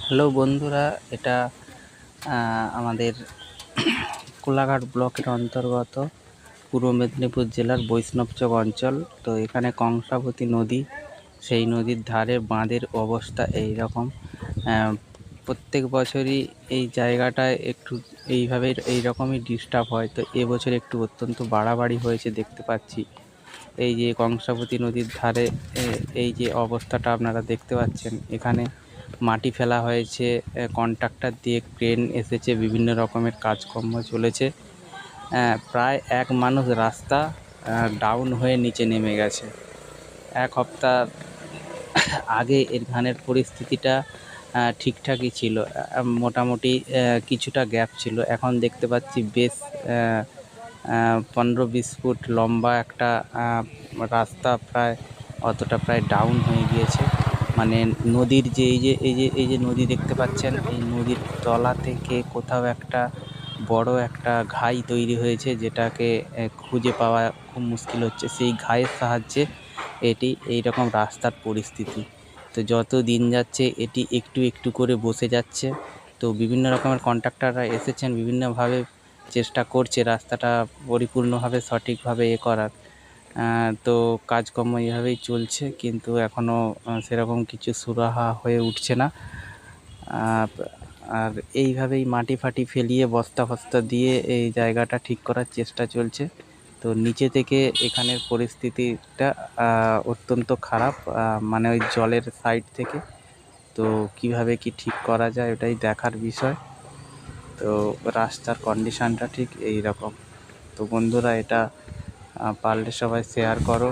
Hello বন্ধুরা, এটা আমাদের কোলাঘাট ব্লকের অন্তর্গত পূর্ব মেদিনীপুর জেলার বৈষ্ণবচক অঞ্চল। তো এখানে কংসাবতী নদী, সেই নদীর ধারে বাঁধের অবস্থা এই রকম। প্রত্যেক বছরই এই জায়গাটায় একটু এইভাবে এই রকমই ডিস্টার্ব হয়। তো এবছর একটু অত্যন্ত বাড়াবাড়ি হয়েছে দেখতে পাচ্ছি। এই যে কংসাবতী নদীর ধারে এই যে অবস্থাটা আপনারা দেখতে পাচ্ছেন, এখানে মাটি ফেলা হয়েছে, কন্ট্রাক্টর দিয়ে ক্রেন এসেছে, বিভিন্ন রকমের কাজকর্ম চলেছে। প্রায় এক মানুষ রাস্তা ডাউন হয়ে নিচে নেমে গেছে। এক সপ্তাহ আগে এখানের পরিস্থিতিটা ঠিকঠাকই ছিল, মোটামুটি কিছুটা গ্যাপ ছিল। এখন দেখতে পাচ্ছি বেশ 15-20 ফুট লম্বা একটা রাস্তা প্রায় ডাউন হয়ে গিয়েছে। মানে নদীর যে এই যে নদী দেখতে পাচ্ছেন, এই নদীর তলা থেকে কোথাও একটা বড় একটা ঘাই তৈরি হয়েছে, যেটাকে খুঁজে পাওয়া খুব মুশকিল হচ্ছে। সেই ঘাইয়ের সাহায্যে এটি এইরকম রাস্তার পরিস্থিতি। তো যত দিন যাচ্ছে এটি একটু একটু করে বসে যাচ্ছে। তো বিভিন্ন রকমের কন্ট্রাক্টররা এসেছেন, বিভিন্নভাবে চেষ্টা করছে রাস্তাটা পরিপূর্ণভাবে সঠিকভাবে করার। তো কাজকর্ম এভাবেই চলছে, কিন্তু এখনও সেরকম কিছু সুরাহা হয়ে উঠছে না। আর এইভাবেই মাটি ফাটি ফেলিয়ে বস্তা ফস্তা দিয়ে এই জায়গাটা ঠিক করার চেষ্টা চলছে। তো নিচে থেকে এখানের পরিস্থিতিটা অত্যন্ত খারাপ, মানে ওই জলের সাইড থেকে। তো কিভাবে কি ঠিক করা যায় ওটাই দেখার বিষয়। তো রাস্তার কন্ডিশনটা ঠিক এই রকম। তো বন্ধুরা, এটা পারলে সবাই শেয়ার করো।